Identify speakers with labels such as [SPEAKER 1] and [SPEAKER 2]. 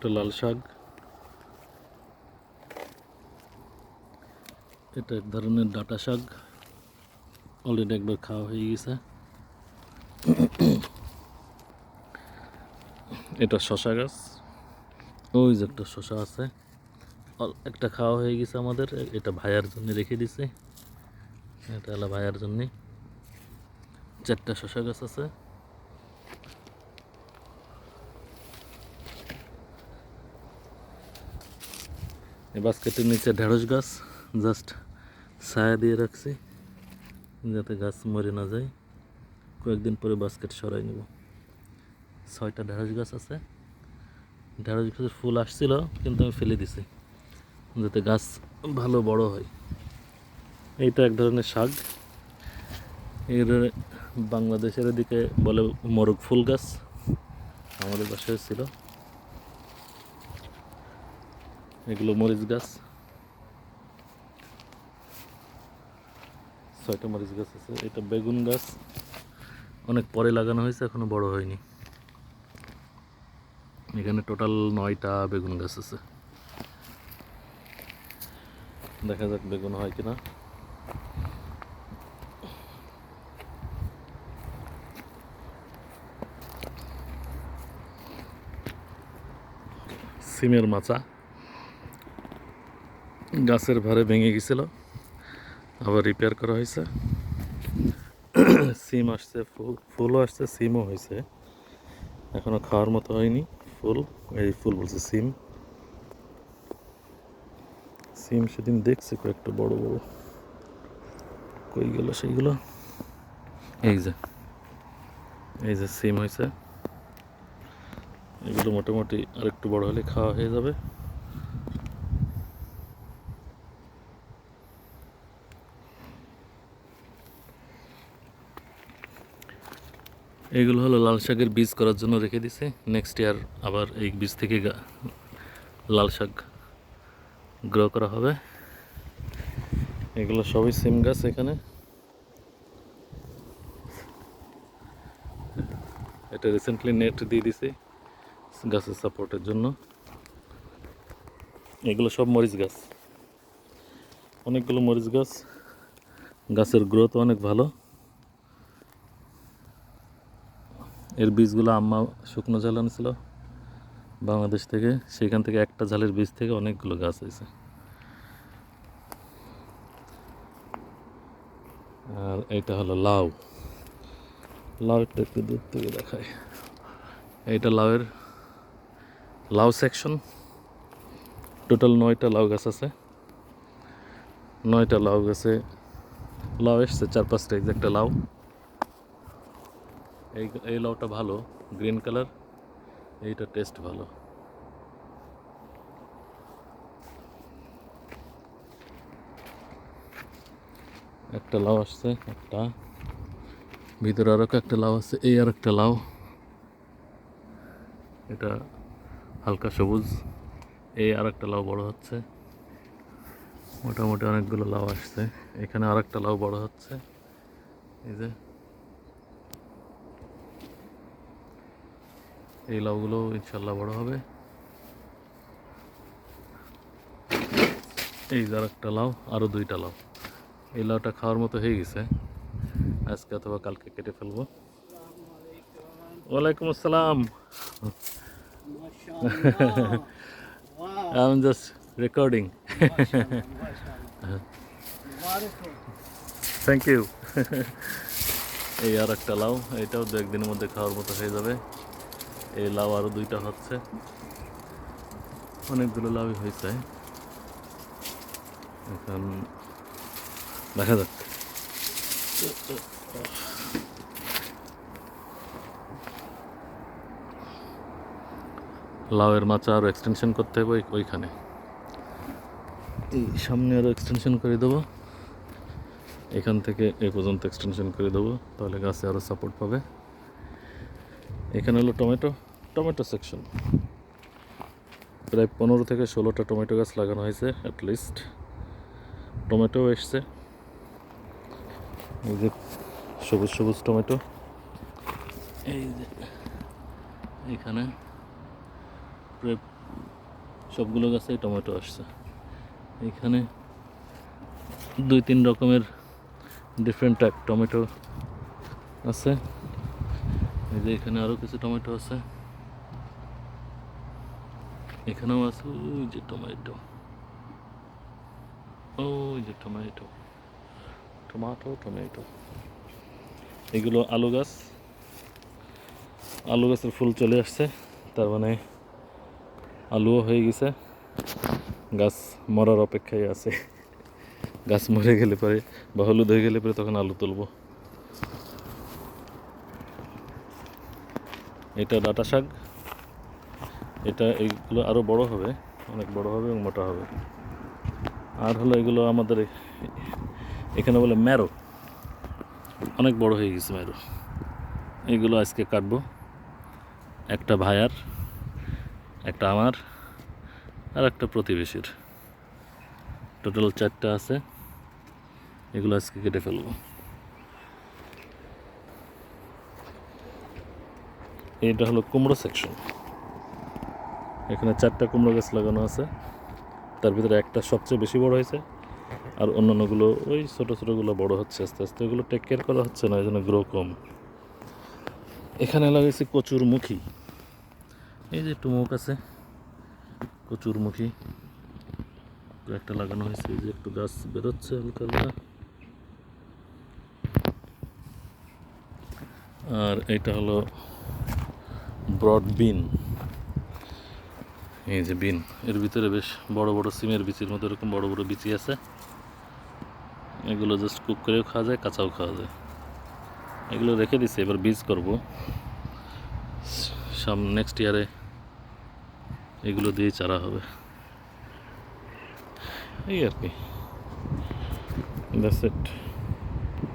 [SPEAKER 1] একটা লাল শাক, এটা এক ধরনের ডাঁটা শাক, অলরেডি একবার খাওয়া হয়ে গেছে। এটা শশা গাছ, ওই যে একটা শশা আছে, একটা খাওয়া হয়ে গেছে আমাদের। এটা ভাইয়ার জন্য রেখে দিছে, এটা হলো ভাইয়ার জন্য। 4টা শশা গাছ আছে। এই বাস্কেটের নিচে ঢেঁড়স গাছ, জাস্ট ছায়া দিয়ে রাখছি যাতে গাছ মরে না যায়। কয়েকদিন পরে বাস্কেট সরাই নেব। 6টা ঢেঁড়স গাছ আছে। ঢেঁড়স গাছের ফুল আসছিল কিন্তু আমি ফেলে দিছি যাতে গাছ ভালো বড় হয়। এইটা এক ধরনের শাক, এর বাংলাদেশের দিকে বলে মোরগ ফুল গাছ, আমাদের বাসায় ছিল। এগুলো মরিচ গাছ, 6টা মরিচ গাছ আছে। এটা বেগুন গাছ, অনেক পরে লাগানো হয়েছে, এখনো বড় হয়নি। এখানে টোটাল 9টা বেগুন গাছ আছে। দেখা যাক বেগুন হয় কিনা। সিমের মাচা গাছের ভারে ভেঙে গেছিল, আবার রিপেয়ার করা হয়েছে। সিম আসছে, ফুলও আসছে, সিমও হয়েছে, এখনো খাওয়ার মতো হয়নি। ফুল, এই ফুল বলছে সিম। সিম সেদিন দেখছি কয়েকটা বড় বড়, কই গেল সেইগুলো? এই যে সিম হয়েছে। এগুলো মোটামুটি আরেকটু বড় হলে খাওয়া হয়ে যাবে। এগুলো হলো লাল শাকের বীজ করার জন্য রেখে দিছে। নেক্সট ইয়ার আবার এই বীজ থেকে লাল শাক গ্রো করা হবে। এগুলো সবই সিম গাছ। এখানে এটা রিসেন্টলি নেট দিয়ে দিছি গাছের সাপোর্টের জন্য। এগুলো সব মরিচ গাছ, অনেকগুলো মরিচ গাছ, গাছের গ্রোথ অনেক ভালো। এর বীজগুলো আম্মা শুকনো ঝাল আনছিল বাংলাদেশ থেকে, সেখান থেকে একটা ঝালের বীজ থেকে অনেকগুলো গাছ হয়েছে। আর এইটা হলো লাউ, লাউটা একটু দূর থেকে দেখায়। এইটা লাউ সেকশন। টোটাল 9টা লাউ গাছ আছে। 9টা লাউ গাছে লাউ এসছে 4-5টা এক্সাক্ট লাউ। এই লাউটা ভালো, গ্রিন কালার, এইটা টেস্ট ভালো। একটা লাউ আসছে, একটা ভিতরে আরো একটা লাউ আছে। এই আর একটা লাউ, এটা হালকা সবুজ। এই আর একটা লাউ বড় হচ্ছে। মোটামুটি অনেকগুলো লাউ আসছে। এখানে আর একটা লাউ বড় হচ্ছে, এই যে। এই লাউগুলো ইনশাল্লাহ বড় হবে। এই যে আর একটা লাউ, আরো 2টা লাউ। এই লাউটা খাওয়ার মতো হয়ে গেছে, আজকে অথবা কালকে কেটে ফেলবো। ওয়ালাইকুম আসসালাম। I'm just recording. Thank you. এই আর একটা লাউ, এটাও 2-1 দিনের মধ্যে খাওয়ার মতো হয়ে যাবে। এই লাউ আরো 2টা হচ্ছে, অনেকগুলো লাউই হয়েছে। এখন দেখা যাক। লাউয়ের মাচা আরও এক্সটেনশন করতে হবে ওইখানে, এই সামনে আরও এক্সটেনশন করে দেবো। এখান থেকে এই পর্যন্ত এক্সটেনশন করে দেবো, তাহলে গাছে আরও সাপোর্ট পাবে। এখানে হলো টমেটো সেকশন। প্রায় 15 থেকে 16টা টমেটো গাছ লাগানো হয়েছে অ্যাটলিস্ট। টমেটো এসছে, এই যে সবুজ সবুজ টমেটো। এই যে এখানে প্রায় সবগুলো গাছেই টমেটো আসছে। এখানে 2-3 রকমের ডিফারেন্ট টাইপ টমেটো আছে। এই যে এখানে আরও কিছু টমেটো আছে, এখানেও আছে। ওই যে টমেটো, ওই যে টমেটো, টমাটো টমেটো। এগুলো আলু গাছ, আলু গাছের ফুল চলে আসছে, তার মানে আলুও হয়ে গেছে, গাছ মরার অপেক্ষায় আছে। গাছ মরে গেলে পরে বা হলুদ হয়ে গেলে পরে তখন আলু তুলব। এটা ডাঁটা শাক, এটা এইগুলো আরও বড় হবে, অনেক বড় হবে এবং মোটা হবে। আর হলো এগুলো আমাদের এখানে বলে ম্যারো, অনেক বড় হয়ে গেছে ম্যারো। এগুলো আজকে কাটবো, একটা ভাইয়ার, একটা আমার, আর একটা প্রতিবেশীর, টোটাল 4টা আছে। এগুলো আজকে কেটে ফেলবো। এটা হলো কুমড়ো সেকশন, এখানে 4টা কুমড়ো গাছ লাগানো আছে, তার ভিতরে একটা সবচেয়ে বেশি বড় হয়েছে, আর অন্যান্যগুলো ওই ছোটো ছোটোগুলো বড় হচ্ছে আস্তে আস্তে। এগুলো টেক কেয়ার করা হচ্ছে না, এই জন্য গ্রো কম। এখানে লাগাইছি কচুরমুখী, এই যে টুমুক আছে, কচুরমুখী একটা লাগানো হয়েছে, এই যে একটু গাছ বেরোচ্ছে হালকা হালকা। আর এটা হলো ব্রড বিন, এই যে বিন, এর ভিতরে বেশ বড় বড় সিমের বিচির মতো এরকম বড় বড় বিচি আছে। এগুলো জাস্ট কুক করেও খাওয়া যায়, কাঁচাও খাওয়া যায়। এগুলো রেখে দিচ্ছি, এবার বীজ করব নেক্সট ইয়ারে, এগুলো দিয়ে চারা হবে। এই আর কি, দ্যাটস ইট।